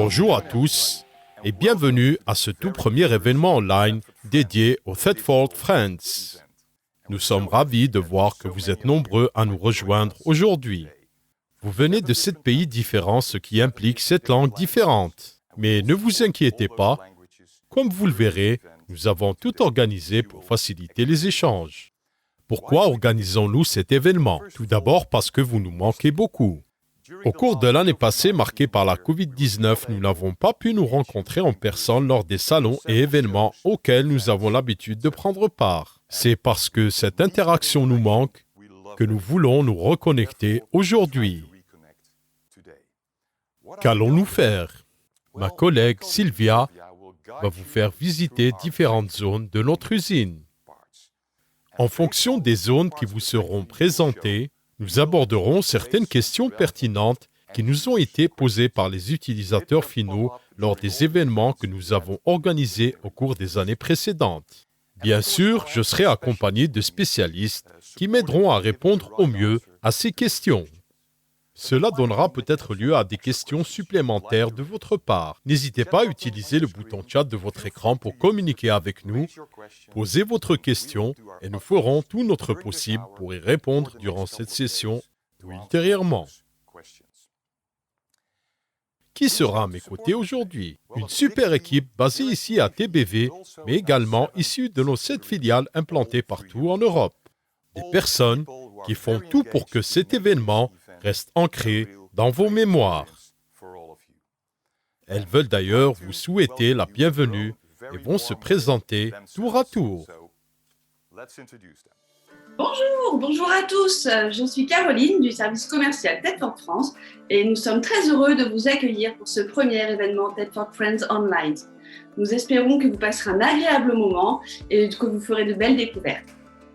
Bonjour à tous et bienvenue à ce tout premier événement online dédié aux Thetford Friends. Nous sommes ravis de voir que vous êtes nombreux à nous rejoindre aujourd'hui. Vous venez de 7 pays différents, ce qui implique 7 langues différentes. Mais ne vous inquiétez pas, comme vous le verrez, nous avons tout organisé pour faciliter les échanges. Pourquoi organisons-nous cet événement? Tout d'abord parce que vous nous manquez beaucoup. Au cours de l'année passée marquée par la COVID-19, nous n'avons pas pu nous rencontrer en personne lors des salons et événements auxquels nous avons l'habitude de prendre part. C'est parce que cette interaction nous manque que nous voulons nous reconnecter aujourd'hui. Qu'allons-nous faire? Ma collègue Sylvia va vous faire visiter différentes zones de notre usine. En fonction des zones qui vous seront présentées, nous aborderons certaines questions pertinentes qui nous ont été posées par les utilisateurs finaux lors des événements que nous avons organisés au cours des années précédentes. Bien sûr, je serai accompagné de spécialistes qui m'aideront à répondre au mieux à ces questions. Cela donnera peut-être lieu à des questions supplémentaires de votre part. N'hésitez pas à utiliser le bouton chat de votre écran pour communiquer avec nous. Posez votre question et nous ferons tout notre possible pour y répondre durant cette session ou ultérieurement. Qui sera à mes côtés aujourd'hui? Une super équipe basée ici à TBV, mais également issue de nos 7 filiales implantées partout en Europe. Des personnes qui font tout pour que cet événement reste ancré dans vos mémoires. Elles veulent d'ailleurs vous souhaiter la bienvenue et vont se présenter tour à tour. Bonjour à tous. Je suis Caroline du service commercial Thetford France et nous sommes très heureux de vous accueillir pour ce premier événement Thetford Friends Online. Nous espérons que vous passerez un agréable moment et que vous ferez de belles découvertes.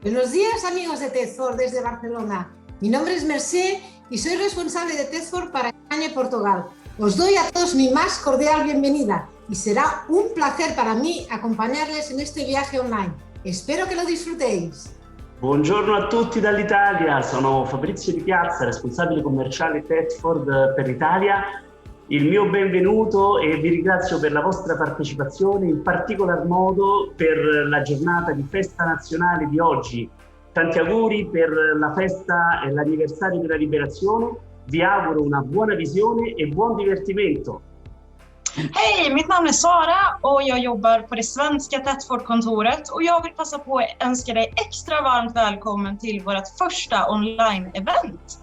Buenos días, amigos de Thetford desde Barcelona. Mi nombre es Mercé y soy responsable de Thetford para España y Portugal. Os doy a todos mi más cordial bienvenida y será un placer para mí acompañarles en este viaje online. Espero que lo disfrutéis. Buongiorno a tutti dall'Italia, sono Fabrizio Di Piazza, responsabile commerciale Thetford per l'Italia. Il mio benvenuto e vi ringrazio per la vostra partecipazione, in particolar modo per la giornata di festa nazionale di oggi. Tanti auguri per la festa e l'anniversario della liberazione. Vi auguro una buona visione e buon divertimento. Hej, mitt namn är Sara och jag jobbar på det svenska Thetford-kontoret och jag vill passa på att önska dig extra varmt välkommen till vårt första online-event.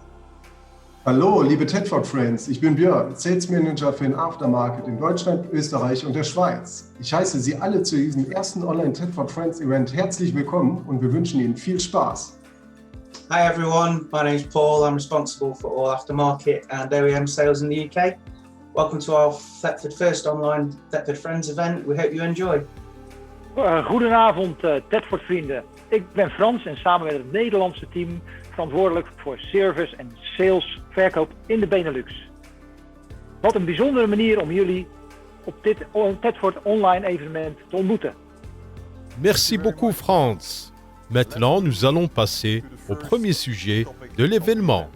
Hallo, liebe Thetford-Friends, ich bin Björn, Sales Manager für den Aftermarket in Deutschland, Österreich und der Schweiz. Ich heiße Sie alle zu diesem ersten Online-Thetford-Friends-Event herzlich willkommen und wir wünschen Ihnen viel Spaß. Hi everyone, my name is Paul. I'm responsible for all aftermarket and OEM sales in the UK. Welcome to our Thetford first online Thetford Friends event. We hope you enjoy. Goedenavond Thetford-vrienden. Ik ben Frans en samen met het Nederlandse team verantwoordelijk voor service en sales verkoop in de Benelux. Wat een bijzondere manier om jullie op dit Thetford online evenement te ontmoeten. Merci beaucoup, Frans. Maintenant, nous allons passer au premier sujet de l'événement.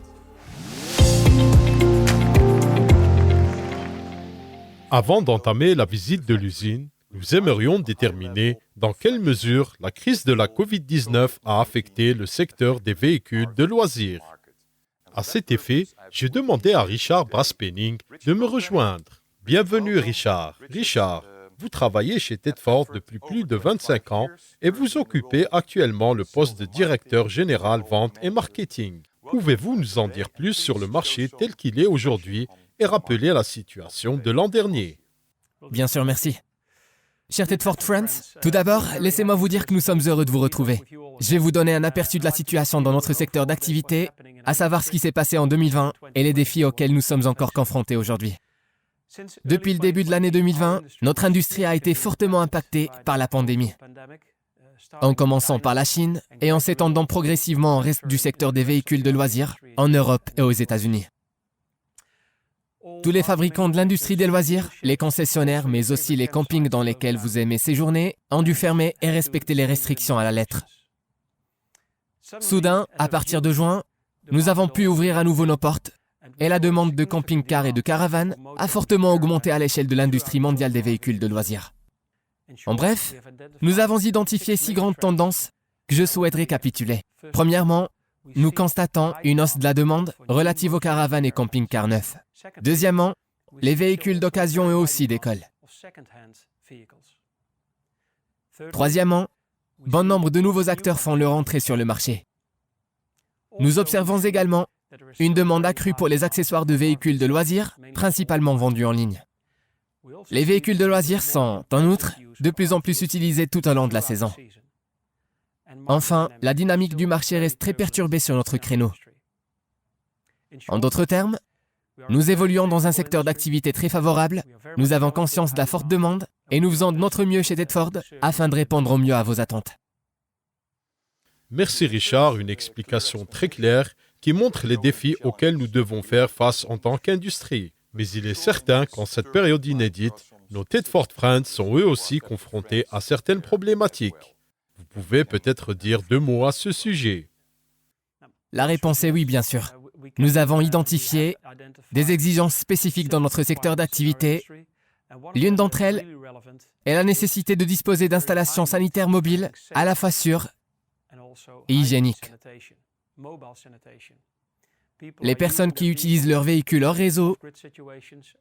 Avant d'entamer la visite de l'usine, nous aimerions déterminer dans quelle mesure la crise de la COVID-19 a affecté le secteur des véhicules de loisirs. À cet effet, j'ai demandé à Richard Braspenning de me rejoindre. Bienvenue Richard. Richard, vous travaillez chez Thetford depuis plus de 25 ans et vous occupez actuellement le poste de directeur général vente et marketing. Pouvez-vous nous en dire plus sur le marché tel qu'il est aujourd'hui et rappeler la situation de l'an dernier? Bien sûr, merci. Chers Thetford Friends, tout d'abord, laissez-moi vous dire que nous sommes heureux de vous retrouver. Je vais vous donner un aperçu de la situation dans notre secteur d'activité, à savoir ce qui s'est passé en 2020 et les défis auxquels nous sommes encore confrontés aujourd'hui. Depuis le début de l'année 2020, notre industrie a été fortement impactée par la pandémie. En commençant par la Chine et en s'étendant progressivement au reste du secteur des véhicules de loisirs, en Europe et aux États-Unis. Tous les fabricants de l'industrie des loisirs, les concessionnaires, mais aussi les campings dans lesquels vous aimez séjourner, ont dû fermer et respecter les restrictions à la lettre. Soudain, à partir de juin, nous avons pu ouvrir à nouveau nos portes et la demande de camping-cars et de caravanes a fortement augmenté à l'échelle de l'industrie mondiale des véhicules de loisirs. En bref, nous avons identifié 6 grandes tendances que je souhaite récapituler. Premièrement, nous constatons une hausse de la demande relative aux caravanes et camping-cars neufs. Deuxièmement, les véhicules d'occasion eux aussi décollent. Troisièmement, bon nombre de nouveaux acteurs font leur entrée sur le marché. Nous observons également une demande accrue pour les accessoires de véhicules de loisirs, principalement vendus en ligne. Les véhicules de loisirs sont, en outre, de plus en plus utilisés tout au long de la saison. Enfin, la dynamique du marché reste très perturbée sur notre créneau. En d'autres termes, nous évoluons dans un secteur d'activité très favorable, nous avons conscience de la forte demande et nous faisons de notre mieux chez Tedford afin de répondre au mieux à vos attentes. Merci Richard, une explication très claire qui montre les défis auxquels nous devons faire face en tant qu'industrie. Mais il est certain qu'en cette période inédite, nos Tedford Friends sont eux aussi confrontés à certaines problématiques. Vous pouvez peut-être dire 2 mots à ce sujet. La réponse est oui, bien sûr. Nous avons identifié des exigences spécifiques dans notre secteur d'activité. L'une d'entre elles est la nécessité de disposer d'installations sanitaires mobiles à la fois sûres et hygiéniques. Les personnes qui utilisent leur véhicule hors réseau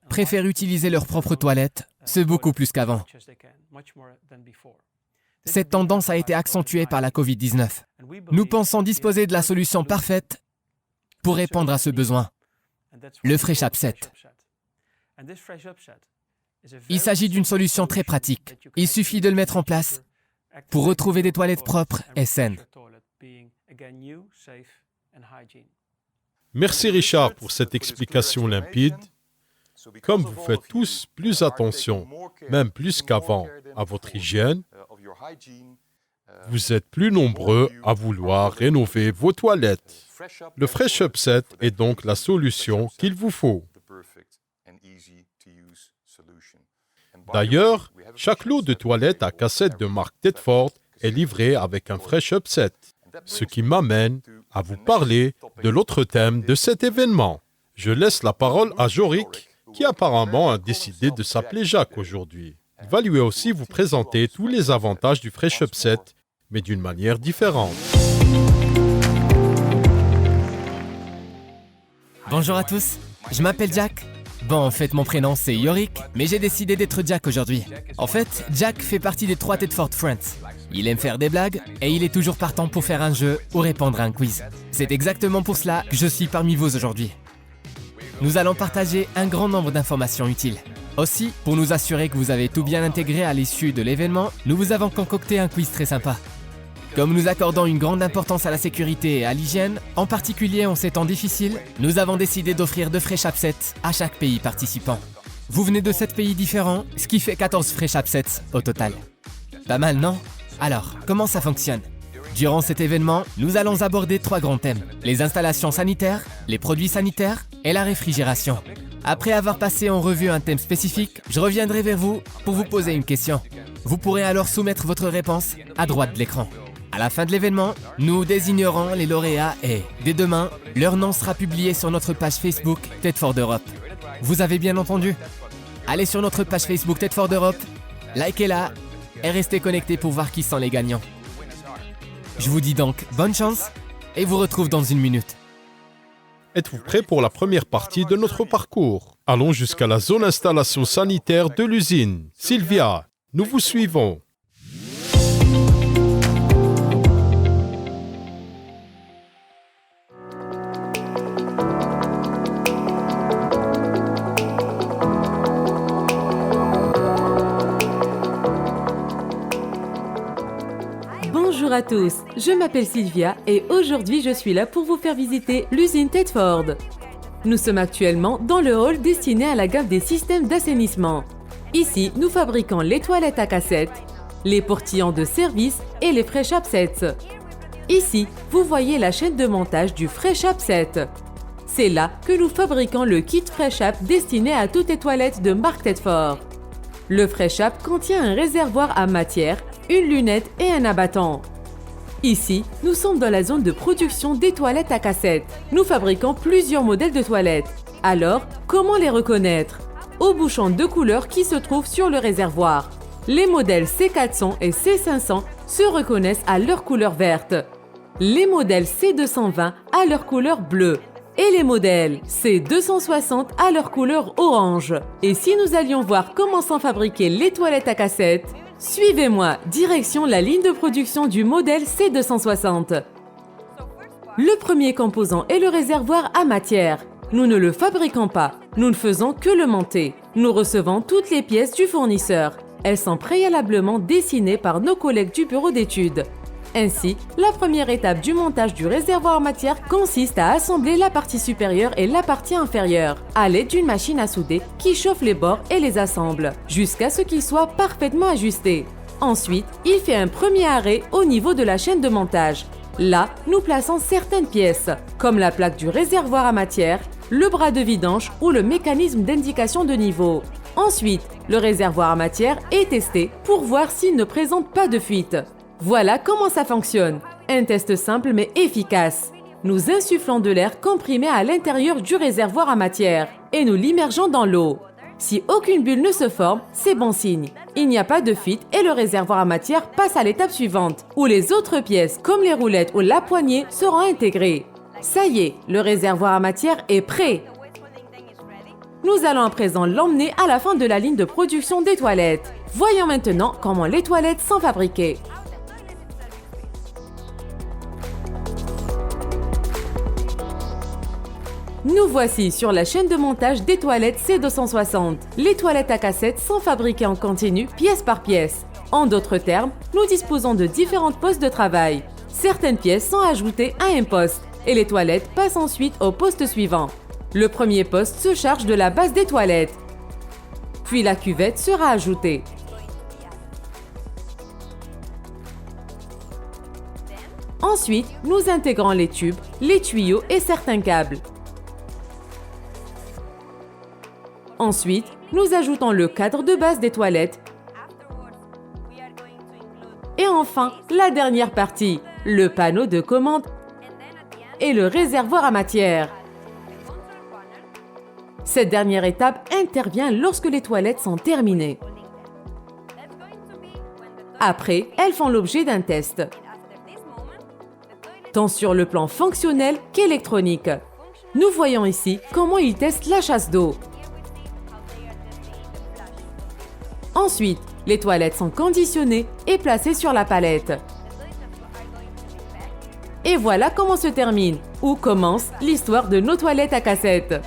préfèrent utiliser leurs propres toilettes, c'est beaucoup plus qu'avant. Cette tendance a été accentuée par la Covid-19. Nous pensons disposer de la solution parfaite pour répondre à ce besoin, le Fresh Upset. Il s'agit d'une solution très pratique. Il suffit de le mettre en place pour retrouver des toilettes propres et saines. Merci Richard pour cette explication limpide. Comme vous faites tous plus attention, même plus qu'avant, à votre hygiène, vous êtes plus nombreux à vouloir rénover vos toilettes. Le Fresh Upset est donc la solution qu'il vous faut. D'ailleurs, chaque lot de toilettes à cassette de marque Tedford est livré avec un Fresh Upset, ce qui m'amène à vous parler de l'autre thème de cet événement. Je laisse la parole à Jorik, qui apparemment a décidé de s'appeler Jacques aujourd'hui. Il va lui aussi vous présenter tous les avantages du Fresh Upset, mais d'une manière différente. Bonjour à tous, je m'appelle Jack. Bon, en fait, mon prénom c'est Yorick, mais j'ai décidé d'être Jack aujourd'hui. En fait, Jack fait partie des 3 Tedford Friends. Il aime faire des blagues et il est toujours partant pour faire un jeu ou répondre à un quiz. C'est exactement pour cela que je suis parmi vous aujourd'hui. Nous allons partager un grand nombre d'informations utiles. Aussi, pour nous assurer que vous avez tout bien intégré à l'issue de l'événement, nous vous avons concocté un quiz très sympa. Comme nous accordons une grande importance à la sécurité et à l'hygiène, en particulier en ces temps difficiles, nous avons décidé d'offrir 2 Fresh Upsets à chaque pays participant. Vous venez de 7 pays différents, ce qui fait 14 Fresh Upsets au total. Pas mal, non? Alors, comment ça fonctionne? Durant cet événement, nous allons aborder 3 grands thèmes. Les installations sanitaires, les produits sanitaires et la réfrigération. Après avoir passé en revue un thème spécifique, je reviendrai vers vous pour vous poser une question. Vous pourrez alors soumettre votre réponse à droite de l'écran. À la fin de l'événement, nous désignerons les lauréats et, dès demain, leur nom sera publié sur notre page Facebook Tedford Europe. Vous avez bien entendu? Allez sur notre page Facebook Tedford Europe, likez-la et restez connectés pour voir qui sont les gagnants. Je vous dis donc bonne chance et vous retrouve dans 1 minute. Êtes-vous prêts pour la première partie de notre parcours? Allons jusqu'à la zone installation sanitaire de l'usine. Sylvia, nous vous suivons. Bonjour à tous, je m'appelle Sylvia et aujourd'hui je suis là pour vous faire visiter l'usine Tedford. Nous sommes actuellement dans le hall destiné à la gamme des systèmes d'assainissement. Ici, nous fabriquons les toilettes à cassette, les portillons de service et les Fresh Upsets. Ici, vous voyez la chaîne de montage du Fresh Upset. C'est là que nous fabriquons le kit Fresh Up destiné à toutes les toilettes de marque Tedford. Le Fresh Up contient un réservoir à matière, une lunette et un abattant. Ici, nous sommes dans la zone de production des toilettes à cassette. Nous fabriquons plusieurs modèles de toilettes. Alors, comment les reconnaître? Au bouchon de couleur qui se trouve sur le réservoir. Les modèles C400 et C500 se reconnaissent à leur couleur verte. Les modèles C220 à leur couleur bleue. Et les modèles C260 à leur couleur orange. Et si nous allions voir comment sont fabriquées les toilettes à cassette, suivez-moi, direction la ligne de production du modèle C260. Le premier composant est le réservoir à matière. Nous ne le fabriquons pas, nous ne faisons que le monter. Nous recevons toutes les pièces du fournisseur. Elles sont préalablement dessinées par nos collègues du bureau d'études. Ainsi, la première étape du montage du réservoir en matière consiste à assembler la partie supérieure et la partie inférieure à l'aide d'une machine à souder qui chauffe les bords et les assemble jusqu'à ce qu'ils soient parfaitement ajustés. Ensuite, il fait un premier arrêt au niveau de la chaîne de montage. Là, nous plaçons certaines pièces, comme la plaque du réservoir à matière, le bras de vidange ou le mécanisme d'indication de niveau. Ensuite, le réservoir à matière est testé pour voir s'il ne présente pas de fuite. Voilà comment ça fonctionne. Un test simple mais efficace. Nous insufflons de l'air comprimé à l'intérieur du réservoir à matière et nous l'immergeons dans l'eau. Si aucune bulle ne se forme, c'est bon signe. Il n'y a pas de fuite et le réservoir à matière passe à l'étape suivante, où les autres pièces, comme les roulettes ou la poignée, seront intégrées. Ça y est, le réservoir à matière est prêt. Nous allons à présent l'emmener à la fin de la ligne de production des toilettes. Voyons maintenant comment les toilettes sont fabriquées. Nous voici sur la chaîne de montage des toilettes C260. Les toilettes à cassette sont fabriquées en continu, pièce par pièce. En d'autres termes, nous disposons de différentes postes de travail. Certaines pièces sont ajoutées à un poste et les toilettes passent ensuite au poste suivant. Le premier poste se charge de la base des toilettes. Puis la cuvette sera ajoutée. Ensuite, nous intégrons les tubes, les tuyaux et certains câbles. Ensuite, nous ajoutons le cadre de base des toilettes. Et enfin, la dernière partie, le panneau de commande et le réservoir à matière. Cette dernière étape intervient lorsque les toilettes sont terminées. Après, elles font l'objet d'un test, tant sur le plan fonctionnel qu'électronique. Nous voyons ici comment ils testent la chasse d'eau. Ensuite, les toilettes sont conditionnées et placées sur la palette. Et voilà comment se termine, ou commence l'histoire de nos toilettes à cassette.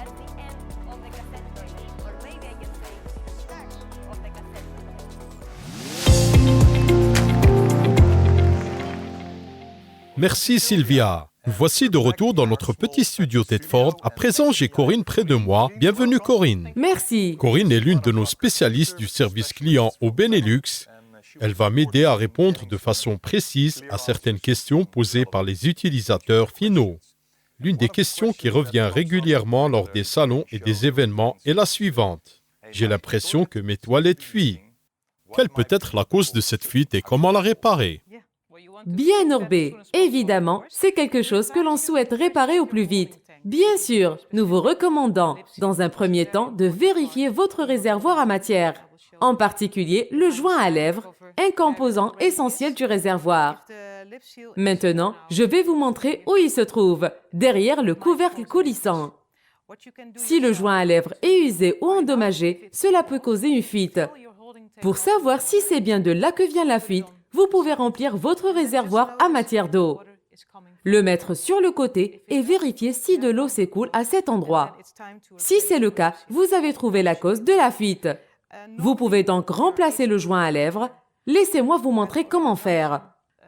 Merci Sylvia. Nous voici de retour dans notre petit studio Tedford. À présent, j'ai Corinne près de moi. Bienvenue Corinne. Merci. Corinne est l'une de nos spécialistes du service client au Benelux. Elle va m'aider à répondre de façon précise à certaines questions posées par les utilisateurs finaux. L'une des questions qui revient régulièrement lors des salons et des événements est la suivante. J'ai l'impression que mes toilettes fuient. Quelle peut être la cause de cette fuite et comment la réparer? Bien Orbé, évidemment, c'est quelque chose que l'on souhaite réparer au plus vite. Bien sûr, nous vous recommandons, dans un premier temps, de vérifier votre réservoir à matière, en particulier le joint à lèvres, un composant essentiel du réservoir. Maintenant, je vais vous montrer où il se trouve, derrière le couvercle coulissant. Si le joint à lèvres est usé ou endommagé, cela peut causer une fuite. Pour savoir si c'est bien de là que vient la fuite, vous pouvez remplir votre réservoir à matière d'eau, le mettre sur le côté et vérifier si de l'eau s'écoule à cet endroit. Si c'est le cas, vous avez trouvé la cause de la fuite. Vous pouvez donc remplacer le joint à lèvres. Laissez-moi vous montrer comment faire.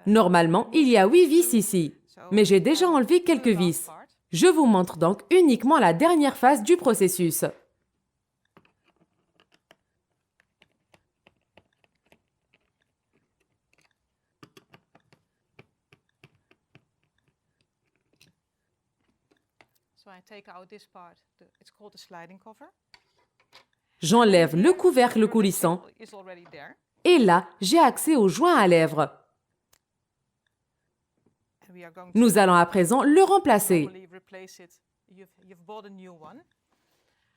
Normalement, il y a 8 vis ici, mais j'ai déjà enlevé quelques vis. Je vous montre donc uniquement la dernière phase du processus. J'enlève le couvercle coulissant et là, j'ai accès au joint à lèvres. Nous allons à présent le remplacer.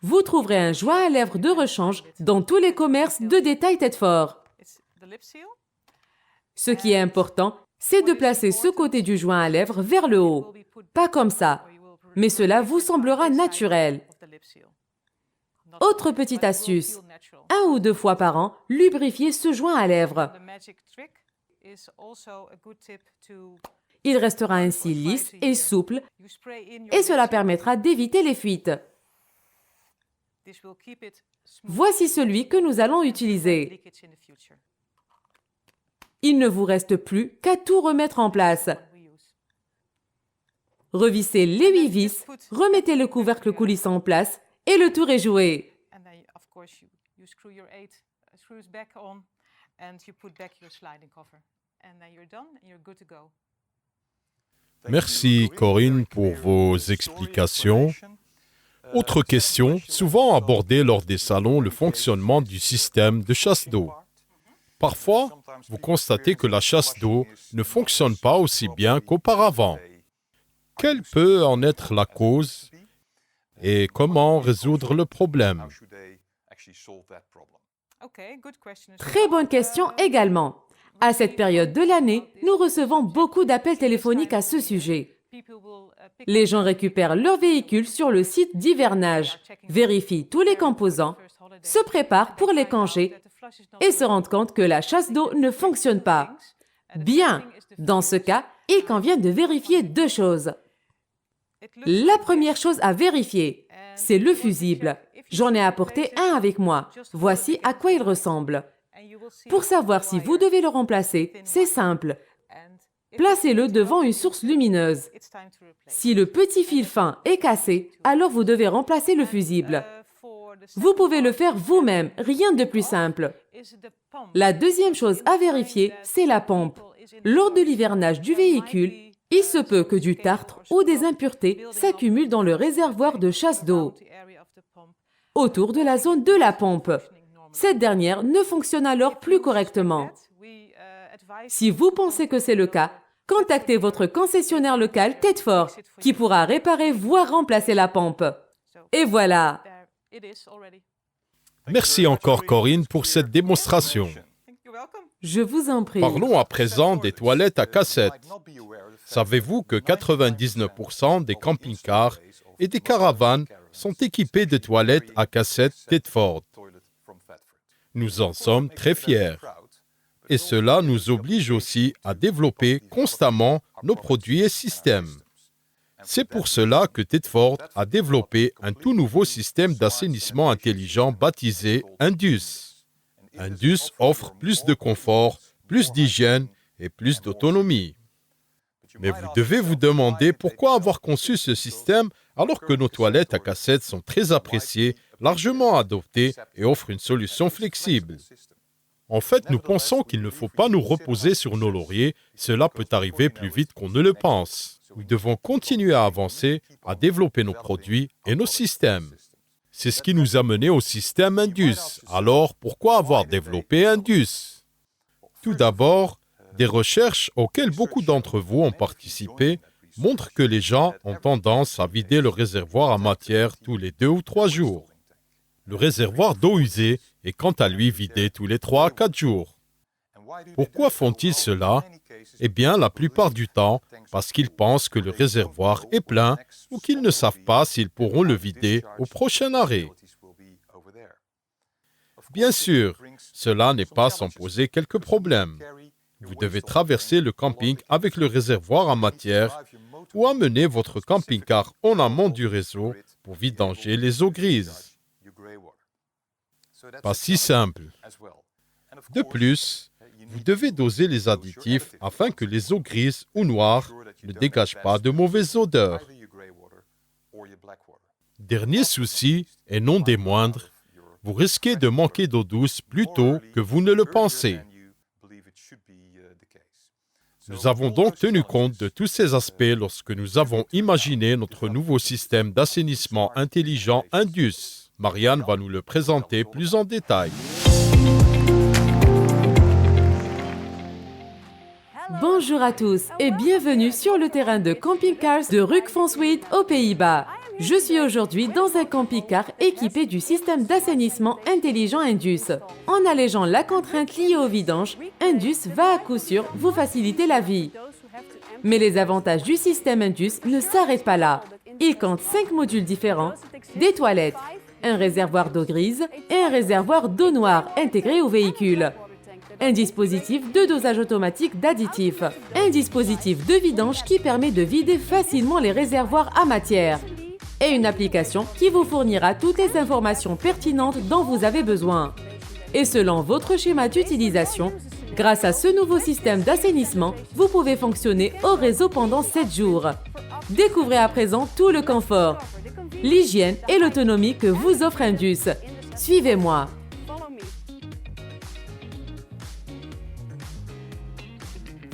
Vous trouverez un joint à lèvres de rechange dans tous les commerces de détail Tedford. Ce qui est important, c'est de placer ce côté du joint à lèvres vers le haut. Pas comme ça, mais cela vous semblera naturel. Autre petite astuce, 1 ou 2 fois par an, lubrifiez ce joint à lèvres. Il restera ainsi lisse et souple et cela permettra d'éviter les fuites. Voici celui que nous allons utiliser. Il ne vous reste plus qu'à tout remettre en place. Revissez les 8 vis, remettez le couvercle coulissant en place et le tour est joué. Merci Corinne pour vos explications. Autre question, souvent abordée lors des salons, le fonctionnement du système de chasse d'eau. Parfois, vous constatez que la chasse d'eau ne fonctionne pas aussi bien qu'auparavant. Quelle peut en être la cause et comment résoudre le problème? Très bonne question également. À cette période de l'année, nous recevons beaucoup d'appels téléphoniques à ce sujet. Les gens récupèrent leur véhicule sur le site d'hivernage, vérifient tous les composants, se préparent pour les congés et se rendent compte que la chasse d'eau ne fonctionne pas. Bien, dans ce cas, il convient de vérifier 2 choses. La première chose à vérifier, c'est le fusible. J'en ai apporté un avec moi. Voici à quoi il ressemble. Pour savoir si vous devez le remplacer, c'est simple. Placez-le devant une source lumineuse. Si le petit fil fin est cassé, alors vous devez remplacer le fusible. Vous pouvez le faire vous-même, rien de plus simple. La deuxième chose à vérifier, c'est la pompe. Lors de l'hivernage du véhicule, il se peut que du tartre ou des impuretés s'accumulent dans le réservoir de chasse d'eau, autour de la zone de la pompe. Cette dernière ne fonctionne alors plus correctement. Si vous pensez que c'est le cas, contactez votre concessionnaire local Tedford, qui pourra réparer voire remplacer la pompe. Et voilà! Merci encore Corinne pour cette démonstration. Je vous en prie. Parlons à présent des toilettes à cassette. Savez-vous que 99% des camping-cars et des caravanes sont équipés de toilettes à cassette Tedford? Nous en sommes très fiers. Et cela nous oblige aussi à développer constamment nos produits et systèmes. C'est pour cela que Tedford a développé un tout nouveau système d'assainissement intelligent baptisé Indus. Indus offre plus de confort, plus d'hygiène et plus d'autonomie. Mais vous devez vous demander pourquoi avoir conçu ce système alors que nos toilettes à cassette sont très appréciées, largement adoptées et offrent une solution flexible. En fait, nous pensons qu'il ne faut pas nous reposer sur nos lauriers, cela peut arriver plus vite qu'on ne le pense. Nous devons continuer à avancer, à développer nos produits et nos systèmes. C'est ce qui nous a menés au système Indus. Alors, pourquoi avoir développé Indus? Tout d'abord, des recherches auxquelles beaucoup d'entre vous ont participé montrent que les gens ont tendance à vider le réservoir à matière tous les 2 ou 3 jours. Le réservoir d'eau usée est quant à lui vidé tous les 3 à 4 jours. Pourquoi font-ils cela? Eh bien, la plupart du temps, parce qu'ils pensent que le réservoir est plein ou qu'ils ne savent pas s'ils pourront le vider au prochain arrêt. Bien sûr, cela n'est pas sans poser quelques problèmes. Vous devez traverser le camping avec le réservoir à matière ou amener votre camping-car en amont du réseau pour vidanger les eaux grises. Pas si simple. De plus, vous devez doser les additifs afin que les eaux grises ou noires ne dégagent pas de mauvaises odeurs. Dernier souci, et non des moindres, vous risquez de manquer d'eau douce plus tôt que vous ne le pensez. Nous avons donc tenu compte de tous ces aspects lorsque nous avons imaginé notre nouveau système d'assainissement intelligent Indus. Marianne va nous le présenter plus en détail. Bonjour à tous et bienvenue sur le terrain de camping-cars de Rukfonsuit aux Pays-Bas. Je suis aujourd'hui dans un camping-car équipé du système d'assainissement intelligent Indus. En allégeant la contrainte liée au vidange, Indus va à coup sûr vous faciliter la vie. Mais les avantages du système Indus ne s'arrêtent pas là. Il compte 5 modules différents, des toilettes, un réservoir d'eau grise et un réservoir d'eau noire intégrés au véhicule. Un dispositif de dosage automatique d'additifs. Un dispositif de vidange qui permet de vider facilement les réservoirs à matière. Et une application qui vous fournira toutes les informations pertinentes dont vous avez besoin. Et selon votre schéma d'utilisation, grâce à ce nouveau système d'assainissement, vous pouvez fonctionner au réseau pendant 7 jours. Découvrez à présent tout le confort, l'hygiène et l'autonomie que vous offre Indus. Suivez-moi.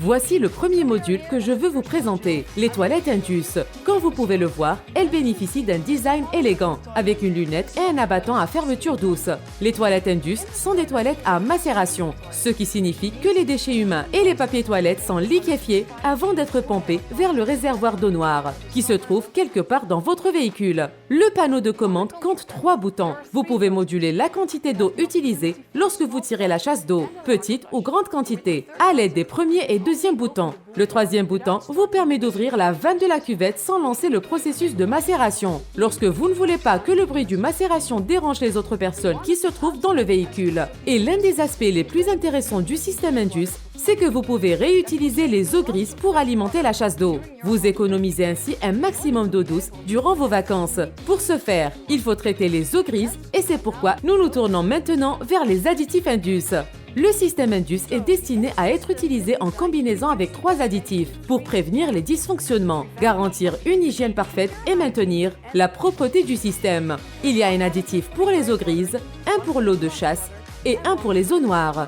Voici le premier module que je veux vous présenter, les toilettes Indus. Comme vous pouvez le voir, elles bénéficient d'un design élégant, avec une lunette et un abattant à fermeture douce. Les toilettes Indus sont des toilettes à macération, ce qui signifie que les déchets humains et les papiers toilettes sont liquéfiés avant d'être pompés vers le réservoir d'eau noire, qui se trouve quelque part dans votre véhicule. Le panneau de commande compte 3 boutons. Vous pouvez moduler la quantité d'eau utilisée lorsque vous tirez la chasse d'eau, petite ou grande quantité, à l'aide des premiers et deuxième bouton. Le troisième bouton vous permet d'ouvrir la vanne de la cuvette sans lancer le processus de macération, lorsque vous ne voulez pas que le bruit du macération dérange les autres personnes qui se trouvent dans le véhicule. Et l'un des aspects les plus intéressants du système Indus, c'est que vous pouvez réutiliser les eaux grises pour alimenter la chasse d'eau. Vous économisez ainsi un maximum d'eau douce durant vos vacances. Pour ce faire, il faut traiter les eaux grises et c'est pourquoi nous nous tournons maintenant vers les additifs Indus. Le système Indus est destiné à être utilisé en combinaison avec 3 additifs pour prévenir les dysfonctionnements, garantir une hygiène parfaite et maintenir la propreté du système. Il y a un additif pour les eaux grises, un pour l'eau de chasse et un pour les eaux noires.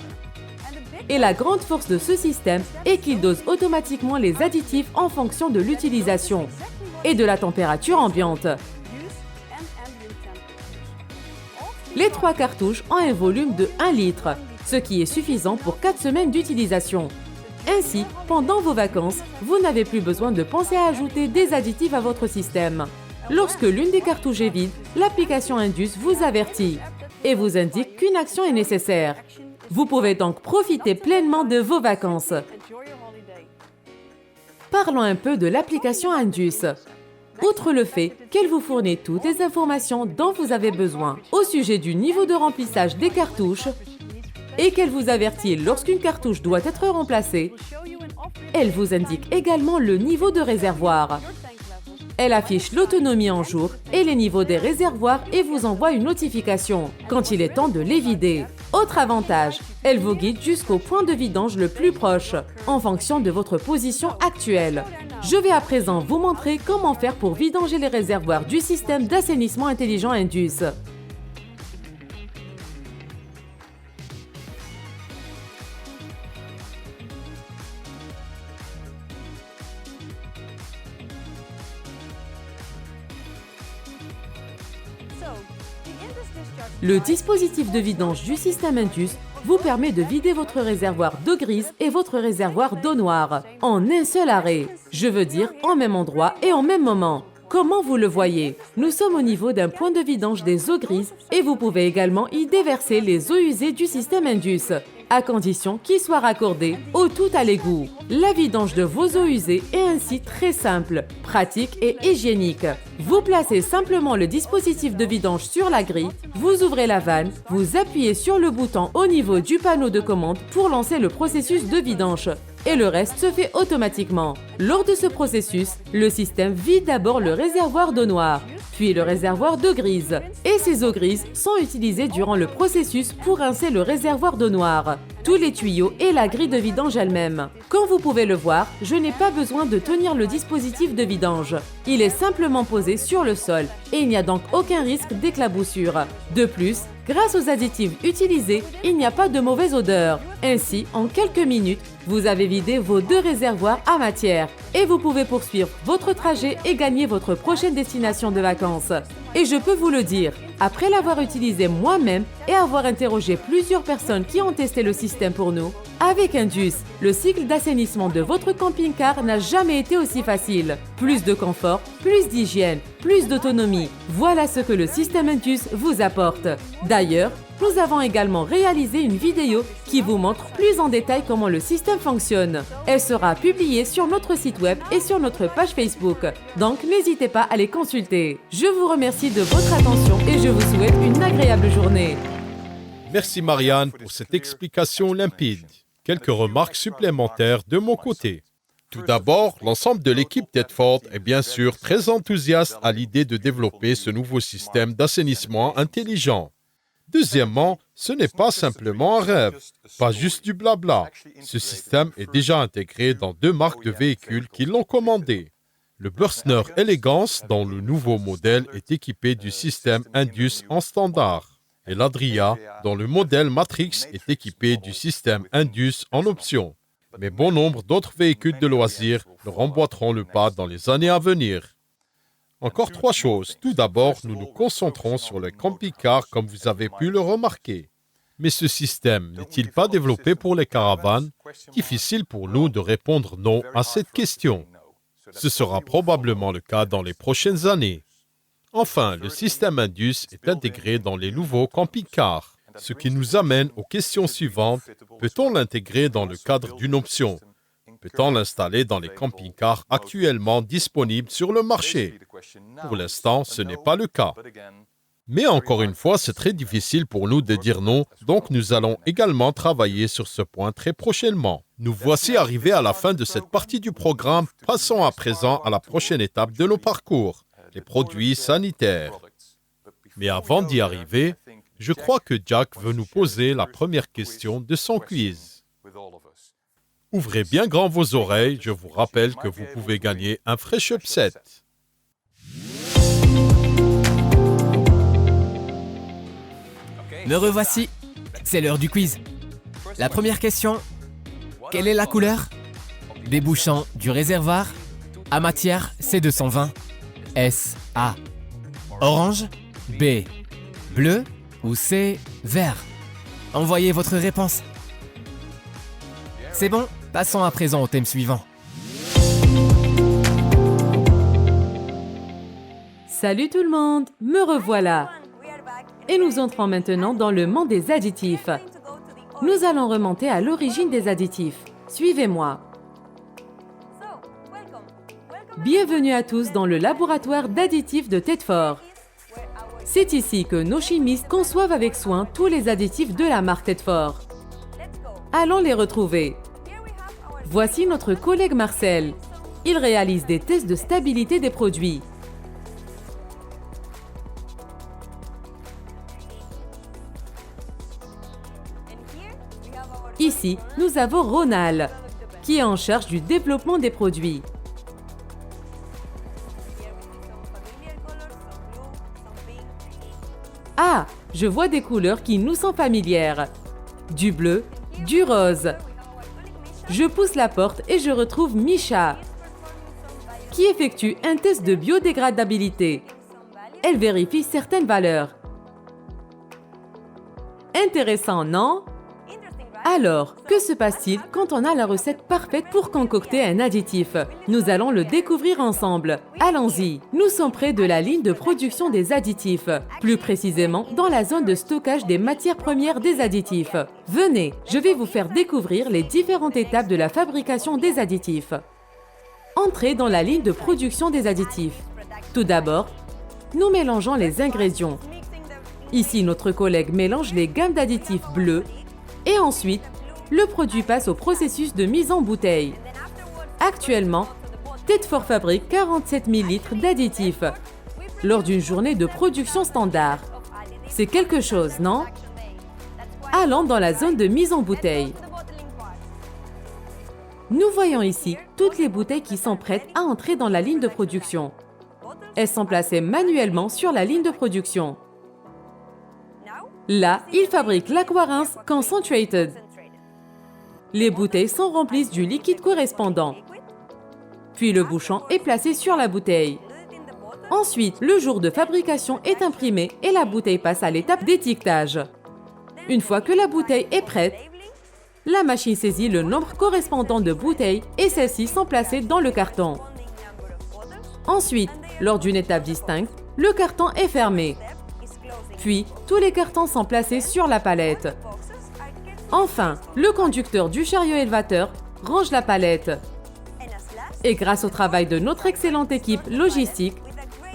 Et la grande force de ce système est qu'il dose automatiquement les additifs en fonction de l'utilisation et de la température ambiante. Les 3 cartouches ont un volume de 1 litre, ce qui est suffisant pour 4 semaines d'utilisation. Ainsi, pendant vos vacances, vous n'avez plus besoin de penser à ajouter des additifs à votre système. Lorsque l'une des cartouches est vide, l'application Indus vous avertit et vous indique qu'une action est nécessaire. Vous pouvez donc profiter pleinement de vos vacances. Parlons un peu de l'application Indus. Outre le fait qu'elle vous fournit toutes les informations dont vous avez besoin au sujet du niveau de remplissage des cartouches et qu'elle vous avertit lorsqu'une cartouche doit être remplacée, elle vous indique également le niveau de réservoir. Elle affiche l'autonomie en jours et les niveaux des réservoirs et vous envoie une notification quand il est temps de les vider. Autre avantage, elle vous guide jusqu'au point de vidange le plus proche, en fonction de votre position actuelle. Je vais à présent vous montrer comment faire pour vidanger les réservoirs du système d'assainissement intelligent Indus. Le dispositif de vidange du système Indus vous permet de vider votre réservoir d'eau grise et votre réservoir d'eau noire en un seul arrêt. Je veux dire en même endroit et en même moment. Comment vous le voyez? Nous sommes au niveau d'un point de vidange des eaux grises et vous pouvez également y déverser les eaux usées du système Indus, à condition qu'ils soient raccordés au tout à l'égout. La vidange de vos eaux usées est ainsi très simple, pratique et hygiénique. Vous placez simplement le dispositif de vidange sur la grille, vous ouvrez la vanne, vous appuyez sur le bouton au niveau du panneau de commande pour lancer le processus de vidange. Et le reste se fait automatiquement. Lors de ce processus, le système vide d'abord le réservoir d'eau noire, puis le réservoir d'eau grise. Et ces eaux grises sont utilisées durant le processus pour rincer le réservoir d'eau noire, tous les tuyaux et la grille de vidange elle-même. Comme vous pouvez le voir, je n'ai pas besoin de tenir le dispositif de vidange. Il est simplement posé sur le sol et il n'y a donc aucun risque d'éclaboussure. De plus, grâce aux additifs utilisés, il n'y a pas de mauvaise odeur. Ainsi, en quelques minutes, vous avez vidé vos 2 réservoirs à matière et vous pouvez poursuivre votre trajet et gagner votre prochaine destination de vacances. Et je peux vous le dire, après l'avoir utilisé moi-même et avoir interrogé plusieurs personnes qui ont testé le système pour nous, avec Indus, le cycle d'assainissement de votre camping-car n'a jamais été aussi facile. Plus de confort, plus d'hygiène, plus d'autonomie. Voilà ce que le système Indus vous apporte. D'ailleurs, nous avons également réalisé une vidéo qui vous montre plus en détail comment le système fonctionne. Elle sera publiée sur notre site web et sur notre page Facebook. Donc n'hésitez pas à les consulter. Je vous remercie de votre attention et je vous souhaite une agréable journée. Merci Marianne pour cette explication limpide. Quelques remarques supplémentaires de mon côté. Tout d'abord, l'ensemble de l'équipe Tedford est bien sûr très enthousiaste à l'idée de développer ce nouveau système d'assainissement intelligent. Deuxièmement, ce n'est pas simplement un rêve, pas juste du blabla. Ce système est déjà intégré dans 2 marques de véhicules qui l'ont commandé. Le Bürstner Elegance, dont le nouveau modèle est équipé du système Indus en standard, et l'Adria, dont le modèle Matrix est équipé du système Indus en option. Mais bon nombre d'autres véhicules de loisirs leur emboîteront le pas dans les années à venir. Encore 3 choses. Tout d'abord, nous nous concentrons sur les camping-cars comme vous avez pu le remarquer. Mais ce système n'est-il pas développé pour les caravanes? Difficile pour nous de répondre non à cette question. Ce sera probablement le cas dans les prochaines années. Enfin, le système Indus est intégré dans les nouveaux camping-cars. Ce qui nous amène aux questions suivantes. Peut-on l'intégrer dans le cadre d'une option? Peut-on l'installer dans les camping-cars actuellement disponibles sur le marché? Pour l'instant, ce n'est pas le cas. Mais encore une fois, c'est très difficile pour nous de dire non, donc nous allons également travailler sur ce point très prochainement. Nous voici arrivés à la fin de cette partie du programme. Passons à présent à la prochaine étape de nos parcours, les produits sanitaires. Mais avant d'y arriver, je crois que Jack veut nous poser la première question de son quiz. Ouvrez bien grand vos oreilles, je vous rappelle que vous pouvez gagner un Fresh Upset. Me revoici, c'est l'heure du quiz. La première question, quelle est la couleur des bouchons du réservoir à matière C220? S, A, orange, B, bleu ou C, vert? Envoyez votre réponse. C'est bon, passons à présent au thème suivant. Salut tout le monde, me revoilà. Et nous entrons maintenant dans le monde des additifs. Nous allons remonter à l'origine des additifs. Suivez-moi. Bienvenue à tous dans le laboratoire d'additifs de Tedford. C'est ici que nos chimistes conçoivent avec soin tous les additifs de la marque Tedford. Allons les retrouver. Voici notre collègue Marcel. Il réalise des tests de stabilité des produits. Ici, nous avons Ronald, qui est en charge du développement des produits. Ah, je vois des couleurs qui nous sont familières. Du bleu, du rose. Je pousse la porte et je retrouve Misha, qui effectue un test de biodégradabilité. Elle vérifie certaines valeurs. Intéressant, non? Alors, que se passe-t-il quand on a la recette parfaite pour concocter un additif? Nous allons le découvrir ensemble. Allons-y. Nous sommes près de la ligne de production des additifs, plus précisément dans la zone de stockage des matières premières des additifs. Venez, je vais vous faire découvrir les différentes étapes de la fabrication des additifs. Entrez dans la ligne de production des additifs. Tout d'abord, nous mélangeons les ingrédients. Ici, notre collègue mélange les gammes d'additifs bleus. Et ensuite, le produit passe au processus de mise en bouteille. Actuellement, Tedford fabrique 47 000 litres d'additifs lors d'une journée de production standard. C'est quelque chose, non? Allons dans la zone de mise en bouteille. Nous voyons ici toutes les bouteilles qui sont prêtes à entrer dans la ligne de production. Elles sont placées manuellement sur la ligne de production. Là, il fabrique l'Aquarinse Concentrated. Les bouteilles sont remplies du liquide correspondant. Puis le bouchon est placé sur la bouteille. Ensuite, le jour de fabrication est imprimé et la bouteille passe à l'étape d'étiquetage. Une fois que la bouteille est prête, la machine saisit le nombre correspondant de bouteilles et celles-ci sont placées dans le carton. Ensuite, lors d'une étape distincte, le carton est fermé. Puis, tous les cartons sont placés sur la palette. Enfin, le conducteur du chariot élevateur range la palette. Et grâce au travail de notre excellente équipe logistique,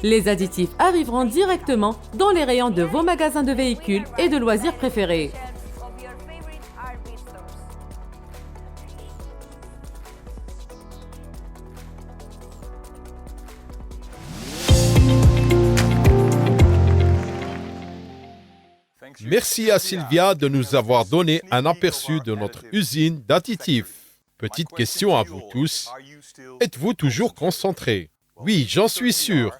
les additifs arriveront directement dans les rayons de vos magasins de véhicules et de loisirs préférés. Merci à Sylvia de nous avoir donné un aperçu de notre usine d'additifs. Petite question à vous tous. Êtes-vous toujours concentrés? Oui, j'en suis sûr.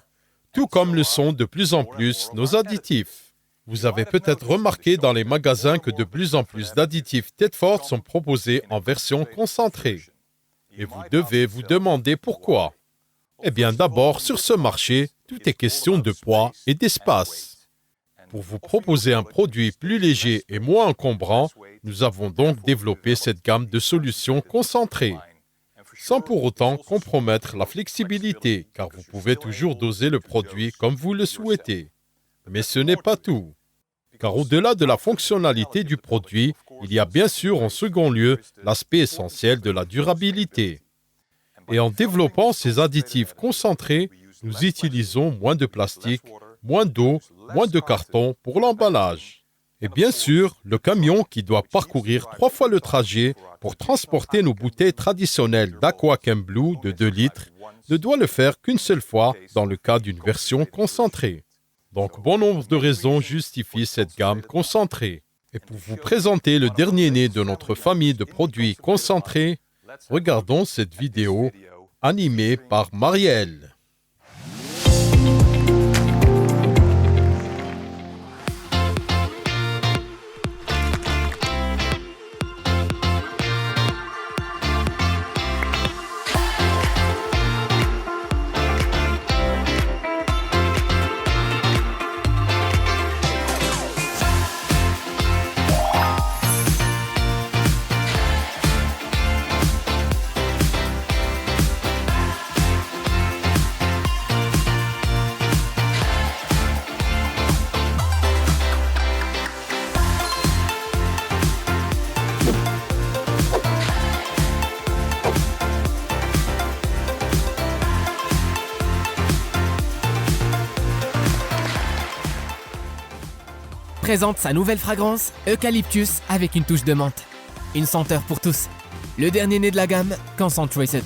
Tout comme le sont de plus en plus nos additifs. Vous avez peut-être remarqué dans les magasins que de plus en plus d'additifs Tedford sont proposés en version concentrée. Et vous devez vous demander pourquoi. Eh bien d'abord, sur ce marché, tout est question de poids et d'espace. Pour vous proposer un produit plus léger et moins encombrant, nous avons donc développé cette gamme de solutions concentrées, sans pour autant compromettre la flexibilité, car vous pouvez toujours doser le produit comme vous le souhaitez. Mais ce n'est pas tout, car au-delà de la fonctionnalité du produit, il y a bien sûr en second lieu l'aspect essentiel de la durabilité. Et en développant ces additifs concentrés, nous utilisons moins de plastique, moins d'eau, moins de carton pour l'emballage. Et bien sûr, le camion qui doit parcourir 3 fois le trajet pour transporter nos bouteilles traditionnelles d'Aquachem Blue de 2 litres ne doit le faire qu'une seule fois dans le cas d'une version concentrée. Donc bon nombre de raisons justifient cette gamme concentrée. Et pour vous présenter le dernier né de notre famille de produits concentrés, regardons cette vidéo animée par Marielle. Présente sa nouvelle fragrance, Eucalyptus avec une touche de menthe. Une senteur pour tous. Le dernier né de la gamme, Concentrated.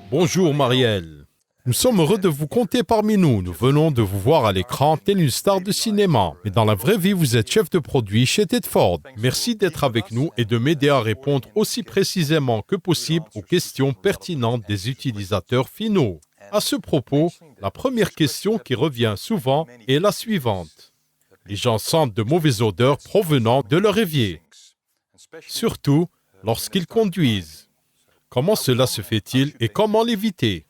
Bonjour Marielle. Nous sommes heureux de vous compter parmi nous. Nous venons de vous voir à l'écran tel une star de cinéma. Mais dans la vraie vie, vous êtes chef de produit chez Tedford. Merci d'être avec nous et de m'aider à répondre aussi précisément que possible aux questions pertinentes des utilisateurs finaux. À ce propos, la première question qui revient souvent est la suivante. Les gens sentent de mauvaises odeurs provenant de leur évier, surtout lorsqu'ils conduisent. Comment cela se fait-il et comment l'éviter?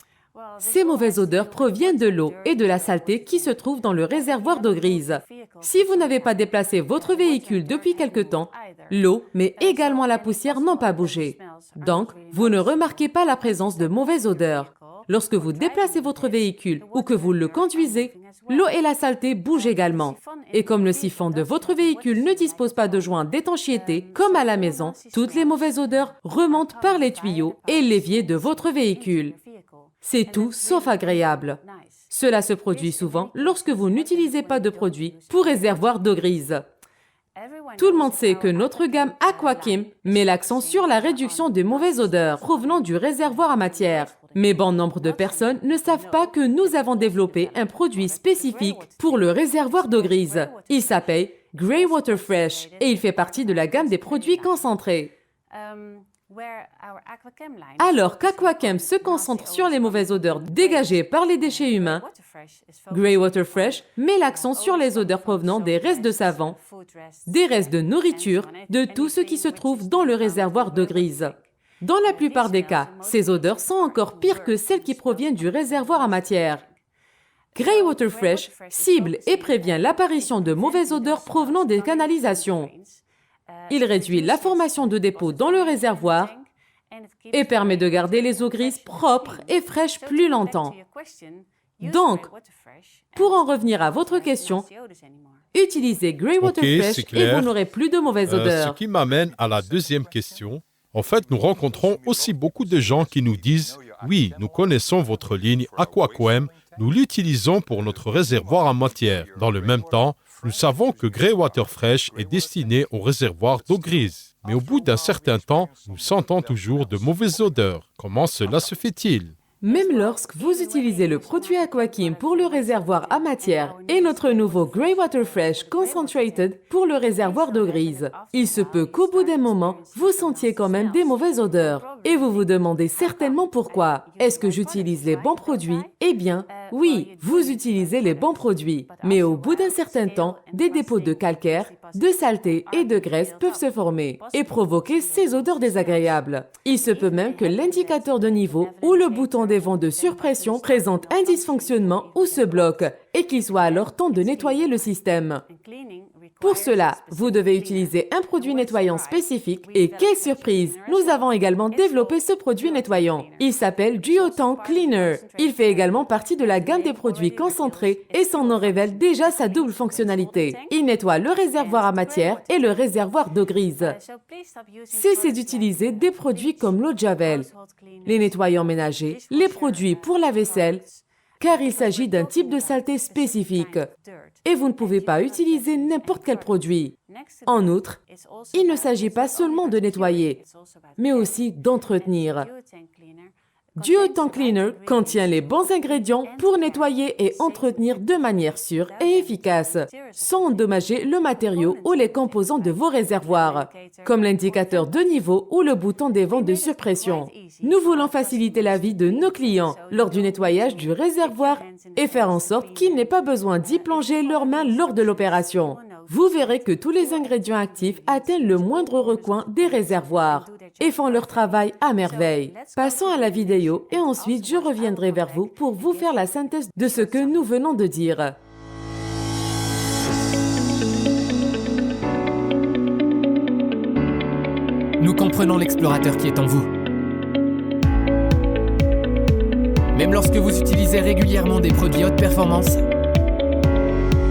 Ces mauvaises odeurs proviennent de l'eau et de la saleté qui se trouvent dans le réservoir d'eau grise. Si vous n'avez pas déplacé votre véhicule depuis quelque temps, l'eau, mais également la poussière n'ont pas bougé. Donc, vous ne remarquez pas la présence de mauvaises odeurs. Lorsque vous déplacez votre véhicule ou que vous le conduisez, l'eau et la saleté bougent également. Et comme le siphon de votre véhicule ne dispose pas de joints d'étanchéité, comme à la maison, toutes les mauvaises odeurs remontent par les tuyaux et l'évier de votre véhicule. C'est tout sauf agréable. Cela se produit souvent lorsque vous n'utilisez pas de produits pour réservoir d'eau grise. Tout le monde sait que notre gamme Aquachem met l'accent sur la réduction des mauvaises odeurs provenant du réservoir à matière. Mais bon nombre de personnes ne savent pas que nous avons développé un produit spécifique pour le réservoir d'eau grise. Il s'appelle Grey Water Fresh et il fait partie de la gamme des produits concentrés. Alors qu'Aquachem se concentre sur les mauvaises odeurs dégagées par les déchets humains, Grey Water Fresh met l'accent sur les odeurs provenant des restes de savon, des restes de nourriture, de tout ce qui se trouve dans le réservoir d'eau grise. Dans la plupart des cas, ces odeurs sont encore pires que celles qui proviennent du réservoir à matière. Greywater Fresh cible et prévient l'apparition de mauvaises odeurs provenant des canalisations. Il réduit la formation de dépôts dans le réservoir et permet de garder les eaux grises propres et fraîches plus longtemps. Donc, pour en revenir à votre question, utilisez Greywater Fresh et vous n'aurez plus de mauvaises odeurs. Ce qui m'amène à la deuxième question. En fait, nous rencontrons aussi beaucoup de gens qui nous disent « Oui, nous connaissons votre ligne Aquaquem, nous l'utilisons pour notre réservoir en matière. Dans le même temps, nous savons que Greywater Fresh est destiné au réservoir d'eau grise. Mais au bout d'un certain temps, nous sentons toujours de mauvaises odeurs. Comment cela se fait-il » Même lorsque vous utilisez le produit Aquakim pour le réservoir à matière et notre nouveau Greywater Fresh Concentrated pour le réservoir d'eau grise, il se peut qu'au bout d'un moment, vous sentiez quand même des mauvaises odeurs. Et vous vous demandez certainement pourquoi. Est-ce que j'utilise les bons produits? Eh bien, oui, vous utilisez les bons produits. Mais au bout d'un certain temps, des dépôts de calcaire, de saleté et de graisse peuvent se former et provoquer ces odeurs désagréables. Il se peut même que l'indicateur de niveau ou le bouton des vents de surpression présente un dysfonctionnement ou se bloque et qu'il soit alors temps de nettoyer le système. Pour cela, vous devez utiliser un produit nettoyant spécifique et quelle surprise, nous avons également développé ce produit nettoyant. Il s'appelle Geotank Cleaner. Il fait également partie de la gamme des produits concentrés et son nom révèle déjà sa double fonctionnalité. Il nettoie le réservoir à matière et le réservoir d'eau grise. Cessez d'utiliser des produits comme l'eau de Javel, les nettoyants ménagers, les produits pour la vaisselle, car il s'agit d'un type de saleté spécifique et vous ne pouvez pas utiliser n'importe quel produit. En outre, il ne s'agit pas seulement de nettoyer, mais aussi d'entretenir. Geotank Cleaner contient les bons ingrédients pour nettoyer et entretenir de manière sûre et efficace, sans endommager le matériau ou les composants de vos réservoirs, comme l'indicateur de niveau ou le bouton des vents de surpression. Nous voulons faciliter la vie de nos clients lors du nettoyage du réservoir et faire en sorte qu'ils n'aient pas besoin d'y plonger leurs mains lors de l'opération. Vous verrez que tous les ingrédients actifs atteignent le moindre recoin des réservoirs et font leur travail à merveille. Passons à la vidéo et ensuite je reviendrai vers vous pour vous faire la synthèse de ce que nous venons de dire. Nous comprenons l'explorateur qui est en vous. Même lorsque vous utilisez régulièrement des produits haute performance,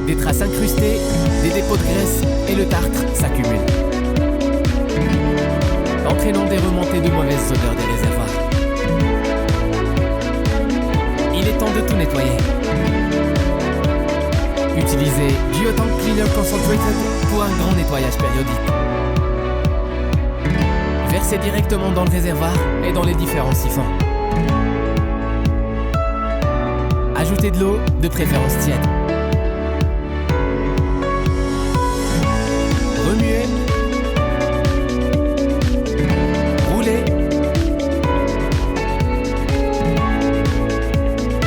des traces incrustées, des dépôts de graisse et le tartre s'accumulent, entraînant des remontées de mauvaises odeurs des réservoirs. Il est temps de tout nettoyer. Utilisez Geotank Cleaner Concentrated pour un grand nettoyage périodique. Versez directement dans le réservoir et dans les différents siphons. Ajoutez de l'eau, de préférence tiède. Remuez. Roulez.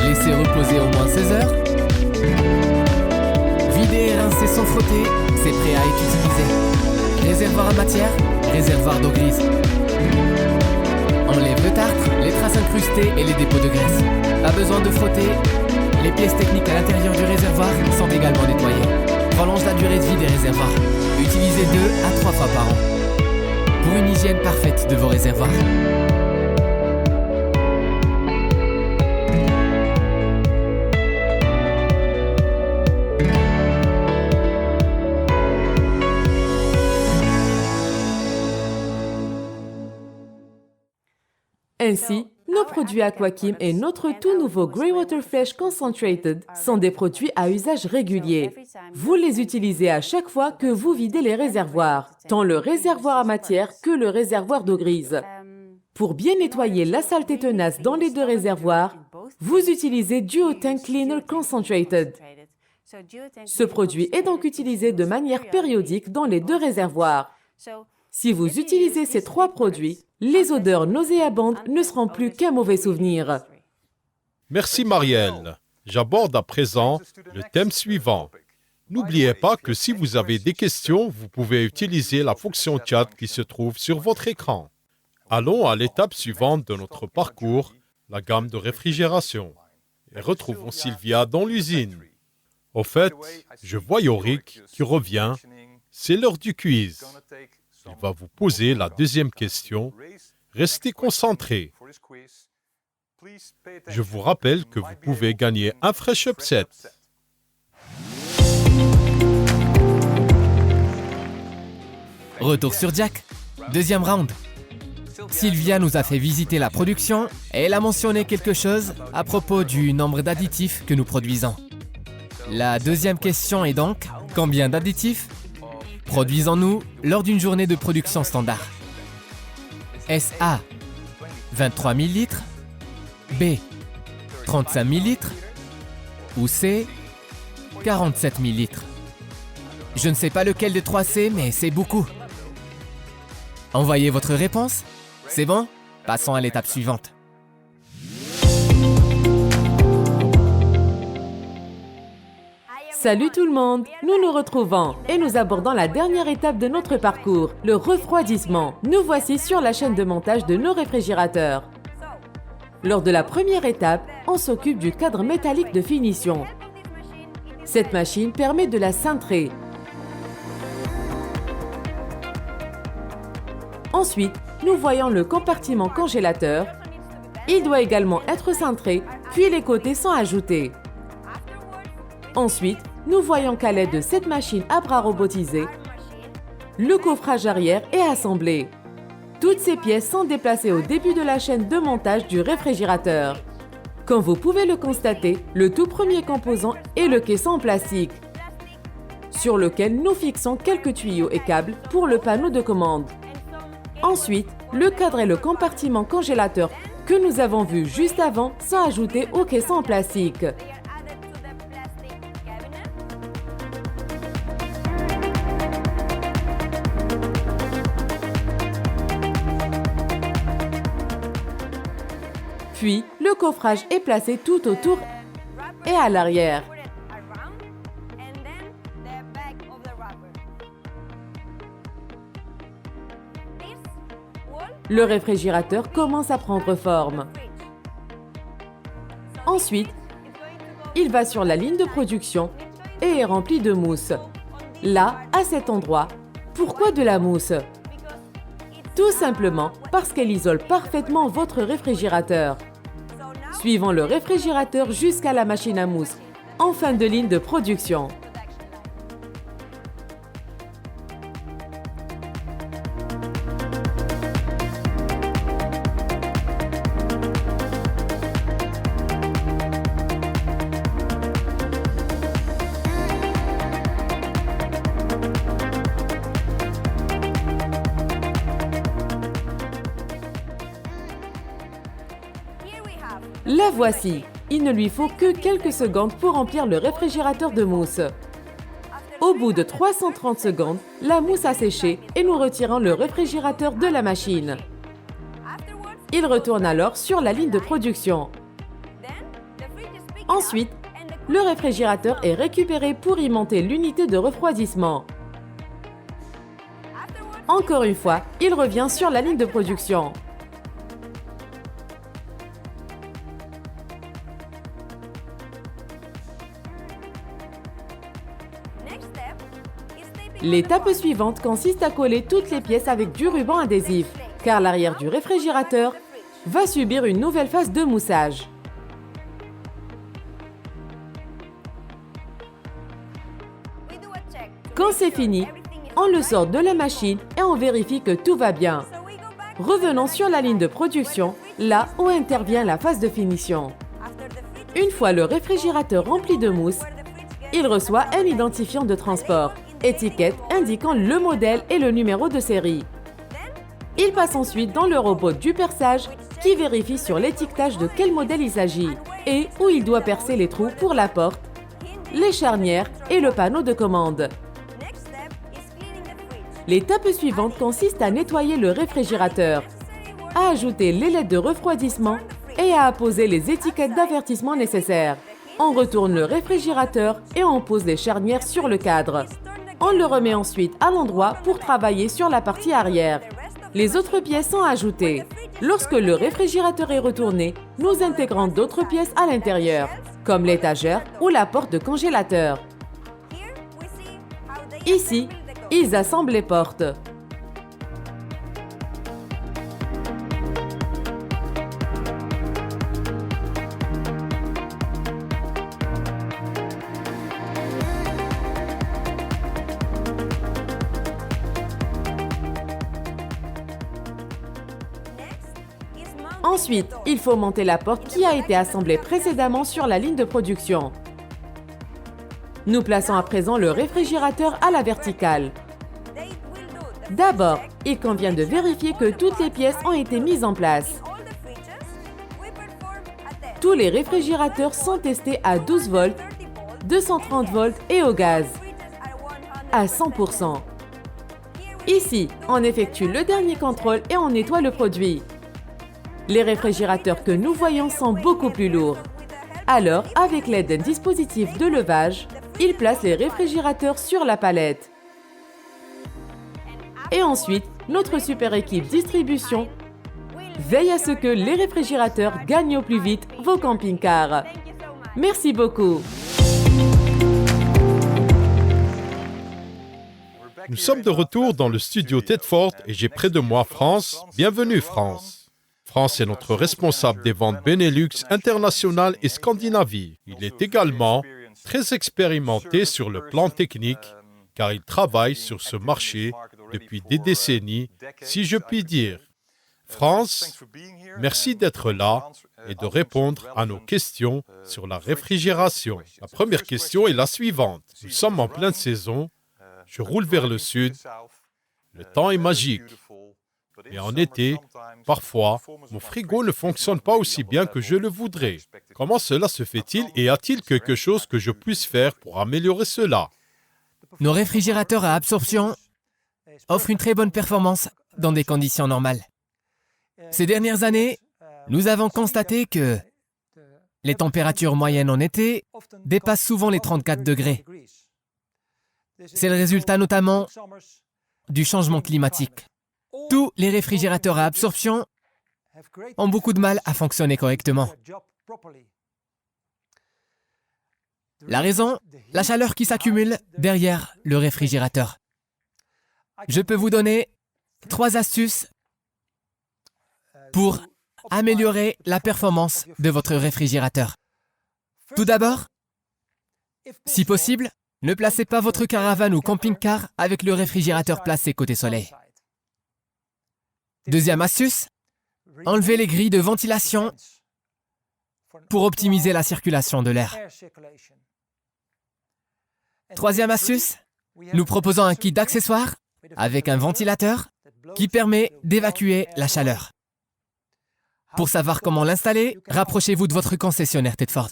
Laissez reposer au moins 16 heures. Videz et rincez sans frotter, c'est prêt à être utilisé. Réservoir à matière, réservoir d'eau grise. Enlève le tartre, les traces incrustées et les dépôts de graisse. Pas besoin de frotter. Les pièces techniques à l'intérieur du réservoir sont également nettoyées. Prolonge la durée de vie des réservoirs. Utilisez 2 à 3 fois par an. Pour une hygiène parfaite de vos réservoirs. Ainsi, nos produits Aquakim et notre tout nouveau Greywater Fresh Concentrated sont des produits à usage régulier. Vous les utilisez à chaque fois que vous videz les réservoirs, tant le réservoir à matière que le réservoir d'eau grise. Pour bien nettoyer la saleté tenace dans les deux réservoirs, vous utilisez Geotank Cleaner Concentrated. Ce produit est donc utilisé de manière périodique dans les deux réservoirs. Si vous utilisez ces 3 produits, les odeurs nauséabondes ne seront plus qu'un mauvais souvenir. Merci Marielle. J'aborde à présent le thème suivant. N'oubliez pas que si vous avez des questions, vous pouvez utiliser la fonction chat qui se trouve sur votre écran. Allons à l'étape suivante de notre parcours, la gamme de réfrigération. Et retrouvons Sylvia dans l'usine. Au fait, je vois Yorick qui revient. C'est l'heure du quiz. Il va vous poser la deuxième question. Restez concentrés. Je vous rappelle que vous pouvez gagner un Fresh Upset. Retour sur Jack. Deuxième round. Sylvia nous a fait visiter la production et elle a mentionné quelque chose à propos du nombre d'additifs que nous produisons. La deuxième question est donc, combien d'additifs produisons-nous lors d'une journée de production standard? Est-ce A, 23 000 litres, B, 35 000 litres ou C, 47 000 litres? Je ne sais pas lequel des trois c'est, mais c'est beaucoup. Envoyez votre réponse. C'est bon? Passons à l'étape suivante. Salut tout le monde, nous nous retrouvons et nous abordons la dernière étape de notre parcours, le refroidissement. Nous voici sur la chaîne de montage de nos réfrigérateurs. Lors de la première étape, on s'occupe du cadre métallique de finition. Cette machine permet de la cintrer. Ensuite, nous voyons le compartiment congélateur. Il doit également être cintré, puis les côtés sont ajoutés. Ensuite, nous voyons qu'à l'aide de cette machine à bras robotisé, le coffrage arrière est assemblé. Toutes ces pièces sont déplacées au début de la chaîne de montage du réfrigérateur. Comme vous pouvez le constater, le tout premier composant est le caisson en plastique, sur lequel nous fixons quelques tuyaux et câbles pour le panneau de commande. Ensuite, le cadre et le compartiment congélateur que nous avons vu juste avant sont ajoutés au caisson en plastique. Puis, le coffrage est placé tout autour et à l'arrière. Le réfrigérateur commence à prendre forme. Ensuite, il va sur la ligne de production et est rempli de mousse. Là, à cet endroit, pourquoi de la mousse? Tout simplement parce qu'elle isole parfaitement votre réfrigérateur. Suivons le réfrigérateur jusqu'à la machine à mousse, en fin de ligne de production. La voici. Il ne lui faut que quelques secondes pour remplir le réfrigérateur de mousse. Au bout de 330 secondes, la mousse a séché et nous retirons le réfrigérateur de la machine. Il retourne alors sur la ligne de production. Ensuite, le réfrigérateur est récupéré pour y monter l'unité de refroidissement. Encore une fois, il revient sur la ligne de production. L'étape suivante consiste à coller toutes les pièces avec du ruban adhésif, car l'arrière du réfrigérateur va subir une nouvelle phase de moussage. Quand c'est fini, on le sort de la machine et on vérifie que tout va bien. Revenons sur la ligne de production, là où intervient la phase de finition. Une fois le réfrigérateur rempli de mousse, il reçoit un identifiant de transport, étiquette indiquant le modèle et le numéro de série. Il passe ensuite dans le robot du perçage qui vérifie sur l'étiquetage de quel modèle il s'agit et où il doit percer les trous pour la porte, les charnières et le panneau de commande. L'étape suivante consiste à nettoyer le réfrigérateur, à ajouter les LED de refroidissement et à apposer les étiquettes d'avertissement nécessaires. On retourne le réfrigérateur et on pose les charnières sur le cadre. On le remet ensuite à l'endroit pour travailler sur la partie arrière. Les autres pièces sont ajoutées. Lorsque le réfrigérateur est retourné, nous intégrons d'autres pièces à l'intérieur, comme l'étagère ou la porte de congélateur. Ici, ils assemblent les portes. Ensuite, il faut monter la porte qui a été assemblée précédemment sur la ligne de production. Nous plaçons à présent le réfrigérateur à la verticale. D'abord, il convient de vérifier que toutes les pièces ont été mises en place. Tous les réfrigérateurs sont testés à 12 volts, 230 volts et au gaz, à 100%. Ici, on effectue le dernier contrôle et on nettoie le produit. Les réfrigérateurs que nous voyons sont beaucoup plus lourds. Alors, avec l'aide d'un dispositif de levage, il place les réfrigérateurs sur la palette. Et ensuite, notre super équipe distribution veille à ce que les réfrigérateurs gagnent au plus vite vos camping-cars. Merci beaucoup. Nous sommes de retour dans le studio Tedford et j'ai près de moi France. Bienvenue France. France est notre responsable des ventes Benelux, International et Scandinavie. Il est également très expérimenté sur le plan technique car il travaille sur ce marché depuis des décennies, si je puis dire. France, merci d'être là et de répondre à nos questions sur la réfrigération. La première question est la suivante. Nous sommes en pleine saison. Je roule vers le sud. Le temps est magique. Mais en été, parfois, mon frigo ne fonctionne pas aussi bien que je le voudrais. Comment cela se fait-il et a-t-il quelque chose que je puisse faire pour améliorer cela? Nos réfrigérateurs à absorption offrent une très bonne performance dans des conditions normales. Ces dernières années, nous avons constaté que les températures moyennes en été dépassent souvent les 34 degrés. C'est le résultat notamment du changement climatique. Tous les réfrigérateurs à absorption ont beaucoup de mal à fonctionner correctement. La raison, la chaleur qui s'accumule derrière le réfrigérateur. Je peux vous donner 3 astuces pour améliorer la performance de votre réfrigérateur. Tout d'abord, si possible, ne placez pas votre caravane ou camping-car avec le réfrigérateur placé côté soleil. Deuxième astuce, enlevez les grilles de ventilation pour optimiser la circulation de l'air. Troisième astuce, nous proposons un kit d'accessoires avec un ventilateur qui permet d'évacuer la chaleur. Pour savoir comment l'installer, rapprochez-vous de votre concessionnaire Tedford.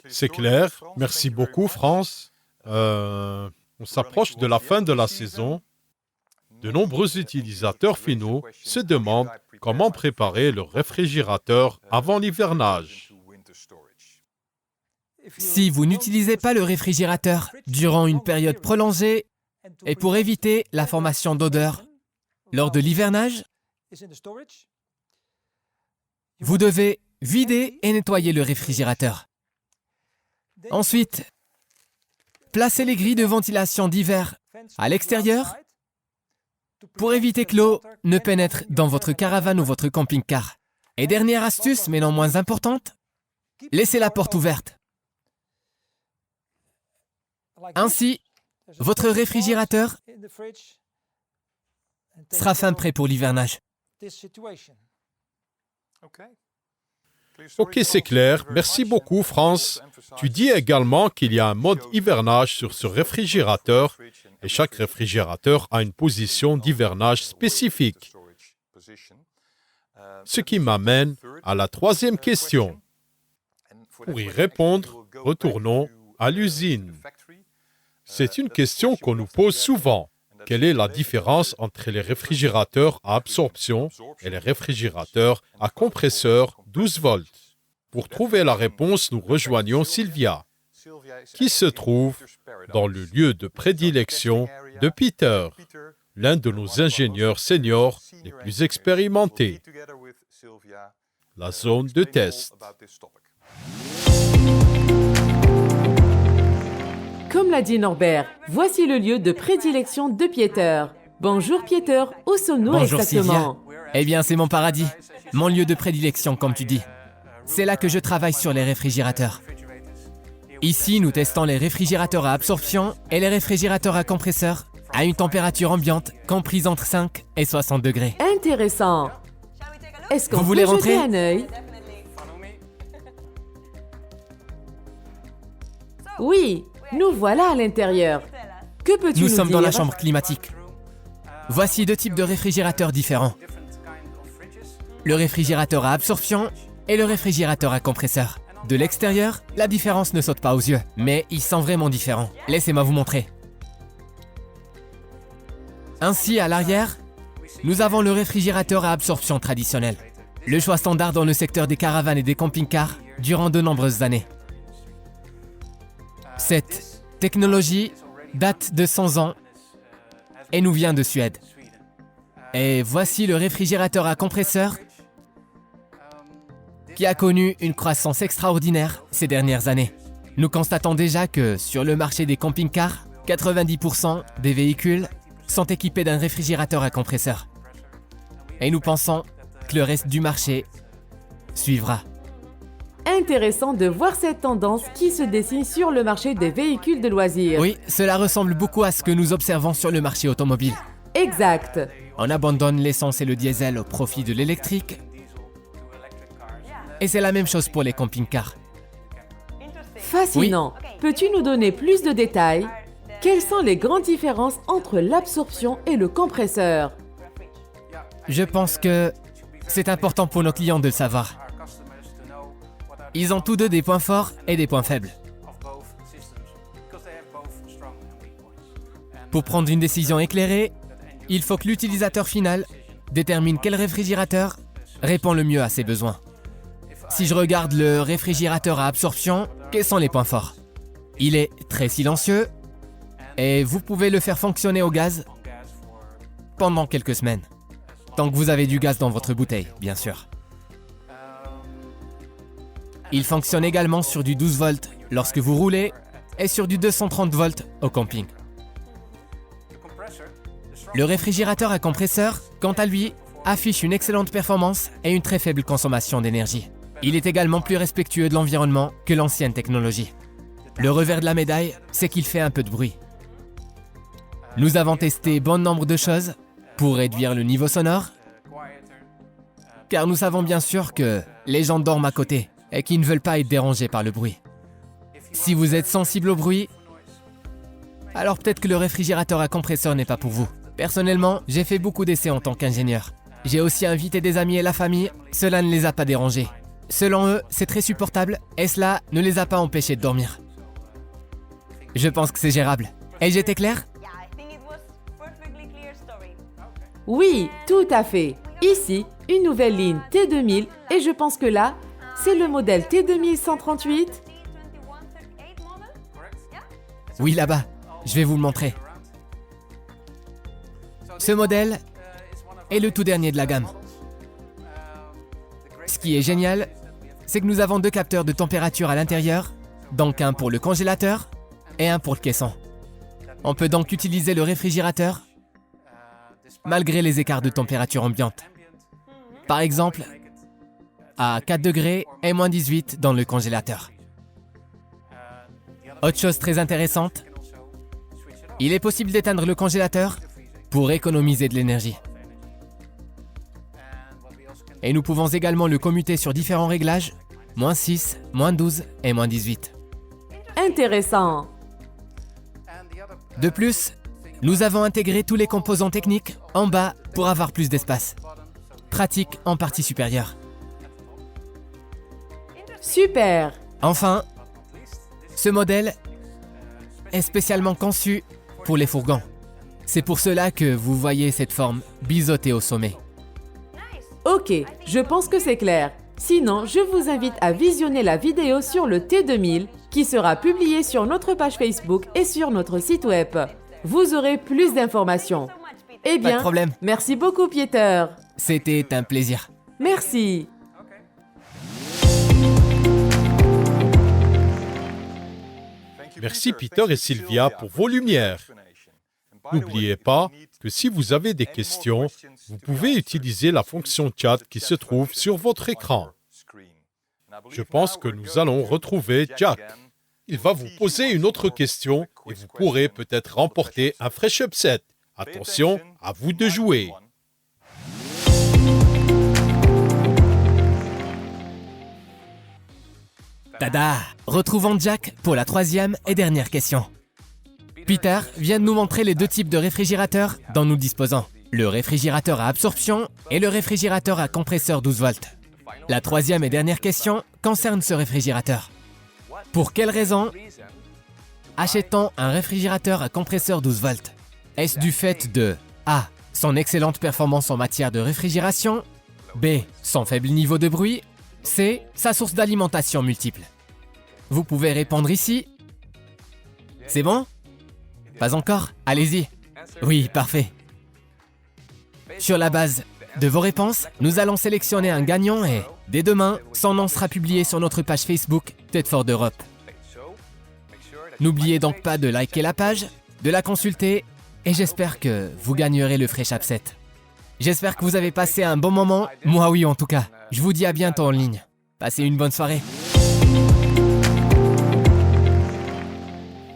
C'est clair. Merci beaucoup, France. On s'approche de la fin de la saison. De nombreux utilisateurs finaux se demandent comment préparer leur réfrigérateur avant l'hivernage. Si vous n'utilisez pas le réfrigérateur durant une période prolongée et pour éviter la formation d'odeur lors de l'hivernage, vous devez vider et nettoyer le réfrigérateur. Ensuite, placez les grilles de ventilation d'hiver à l'extérieur pour éviter que l'eau ne pénètre dans votre caravane ou votre camping-car. Et dernière astuce, mais non moins importante, laissez la porte ouverte. Ainsi, votre réfrigérateur sera fin prêt pour l'hivernage. Ok, c'est clair. Merci beaucoup, France. Tu dis également qu'il y a un mode hivernage sur ce réfrigérateur et chaque réfrigérateur a une position d'hivernage spécifique. Ce qui m'amène à la troisième question. Pour y répondre, retournons à l'usine. C'est une question qu'on nous pose souvent. Quelle est la différence entre les réfrigérateurs à absorption et les réfrigérateurs à compresseur 12 volts? Pour trouver la réponse, nous rejoignons Sylvia, qui se trouve dans le lieu de prédilection de Peter, l'un de nos ingénieurs seniors les plus expérimentés. La zone de test. Comme l'a dit Norbert, voici le lieu de prédilection de Pieter. Bonjour Pieter, où sommes-nous Bonjour exactement? Sylvia. Eh bien, c'est mon paradis, mon lieu de prédilection, comme tu dis. C'est là que je travaille sur les réfrigérateurs. Ici, nous testons les réfrigérateurs à absorption et les réfrigérateurs à compresseur à une température ambiante comprise entre 5 et 60 degrés. Intéressant. Est-ce qu'on Vous peut voulez jeter rentrer un œil? Oui, nous voilà à l'intérieur. Que peux-tu nous Nous sommes dire? dans la chambre climatique. Voici 2 types de réfrigérateurs différents. Le réfrigérateur à absorption et le réfrigérateur à compresseur. De l'extérieur, la différence ne saute pas aux yeux, mais ils sont vraiment différents. Laissez-moi vous montrer. Ainsi, à l'arrière, nous avons le réfrigérateur à absorption traditionnel. Le choix standard dans le secteur des caravanes et des camping-cars durant de nombreuses années. Cette technologie date de 100 ans et nous vient de Suède. Et voici le réfrigérateur à compresseur qui a connu une croissance extraordinaire ces dernières années. Nous constatons déjà que sur le marché des camping-cars, 90% des véhicules sont équipés d'un réfrigérateur à compresseur. Et nous pensons que le reste du marché suivra. Intéressant de voir cette tendance qui se dessine sur le marché des véhicules de loisirs. Oui, cela ressemble beaucoup à ce que nous observons sur le marché automobile. Exact. On abandonne l'essence et le diesel au profit de l'électrique. Et c'est la même chose pour les camping-cars. Fascinant. Peux-tu nous donner plus de détails? Quelles sont les grandes différences entre l'absorption et le compresseur? Je pense que c'est important pour nos clients de le savoir. Ils ont tous deux des points forts et des points faibles. Pour prendre une décision éclairée, il faut que l'utilisateur final détermine quel réfrigérateur répond le mieux à ses besoins. Si je regarde le réfrigérateur à absorption, quels sont les points forts? Il est très silencieux et vous pouvez le faire fonctionner au gaz pendant quelques semaines. Tant que vous avez du gaz dans votre bouteille, bien sûr. Il fonctionne également sur du 12 volts lorsque vous roulez et sur du 230 volts au camping. Le réfrigérateur à compresseur, quant à lui, affiche une excellente performance et une très faible consommation d'énergie. Il est également plus respectueux de l'environnement que l'ancienne technologie. Le revers de la médaille, c'est qu'il fait un peu de bruit. Nous avons testé bon nombre de choses pour réduire le niveau sonore, car nous savons bien sûr que les gens dorment à côté et qui ne veulent pas être dérangés par le bruit. Si vous êtes sensible au bruit, alors peut-être que le réfrigérateur à compresseur n'est pas pour vous. Personnellement, j'ai fait beaucoup d'essais en tant qu'ingénieur. J'ai aussi invité des amis et la famille, cela ne les a pas dérangés. Selon eux, c'est très supportable et cela ne les a pas empêchés de dormir. Je pense que c'est gérable. Et j'étais clair? Oui, tout à fait. Ici, une nouvelle ligne T2000 et je pense que là, c'est le modèle T2138. Oui, là-bas. Je vais vous le montrer. Ce modèle est le tout dernier de la gamme. Ce qui est génial, c'est que nous avons 2 capteurs de température à l'intérieur, donc un pour le congélateur et un pour le caisson. On peut donc utiliser le réfrigérateur malgré les écarts de température ambiante. Par exemple, à 4 degrés et moins 18 dans le congélateur. Autre chose très intéressante, il est possible d'éteindre le congélateur pour économiser de l'énergie. Et nous pouvons également le commuter sur différents réglages, moins 6, moins 12 et moins 18. Intéressant. De plus, nous avons intégré tous les composants techniques en bas pour avoir plus d'espace. Pratique en partie supérieure. Super. Enfin, ce modèle est spécialement conçu pour les fourgons. C'est pour cela que vous voyez cette forme biseautée au sommet. Ok, je pense que c'est clair. Sinon, je vous invite à visionner la vidéo sur le T2000 qui sera publiée sur notre page Facebook et sur notre site web. Vous aurez plus d'informations. Eh Pas de bien, problème. merci beaucoup, Pieter. C'était un plaisir. Merci. Merci Peter et Sylvia pour vos lumières. N'oubliez pas que si vous avez des questions, vous pouvez utiliser la fonction chat qui se trouve sur votre écran. Je pense que nous allons retrouver Jack. Il va vous poser une autre question et vous pourrez peut-être remporter un Fresh Upset. Attention, à vous de jouer. Tada! Retrouvons Jack pour la troisième et dernière question. Peter vient de nous montrer les deux types de réfrigérateurs dont nous disposons. Le réfrigérateur à absorption et le réfrigérateur à compresseur 12 volts. La troisième et dernière question concerne ce réfrigérateur. Pour quelle raison achète-t-on un réfrigérateur à compresseur 12 volts? Est-ce du fait de A. Son excellente performance en matière de réfrigération, B. Son faible niveau de bruit, C. Sa source d'alimentation multiple? Vous pouvez répondre ici. C'est bon? Pas encore? Allez-y. Oui, parfait. Sur la base de vos réponses, nous allons sélectionner un gagnant et, dès demain, son nom sera publié sur notre page Facebook Tedford Europe. N'oubliez donc pas de liker la page, de la consulter et j'espère que vous gagnerez le Fresh Upset. J'espère que vous avez passé un bon moment, moi oui en tout cas. Je vous dis à bientôt en ligne. Passez une bonne soirée.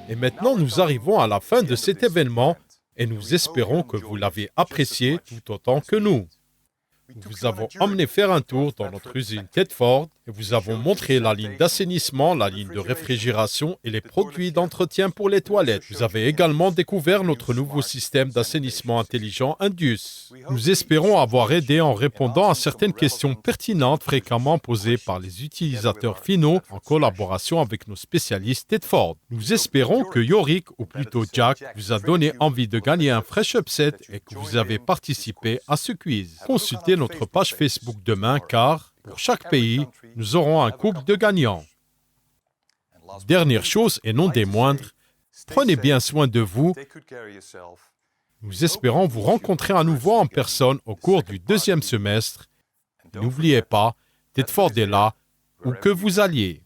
Et maintenant, nous arrivons à la fin de cet événement et nous espérons que vous l'avez apprécié tout autant que nous. Nous vous avons emmené faire un tour dans notre usine Tedford et vous avons montré la ligne d'assainissement, la ligne de réfrigération et les produits d'entretien pour les toilettes. Vous avez également découvert notre nouveau système d'assainissement intelligent Indus. Nous espérons avoir aidé en répondant à certaines questions pertinentes fréquemment posées par les utilisateurs finaux en collaboration avec nos spécialistes Tedford. Nous espérons que Yorick, ou plutôt Jack, vous a donné envie de gagner un Fresh Upset et que vous avez participé à ce quiz. Consultez notre page Facebook demain car, pour chaque pays, nous aurons un couple de gagnants. Dernière chose et non des moindres, prenez bien soin de vous. Nous espérons vous rencontrer à nouveau en personne au cours du deuxième semestre. N'oubliez pas, Tedford est là, où que vous alliez.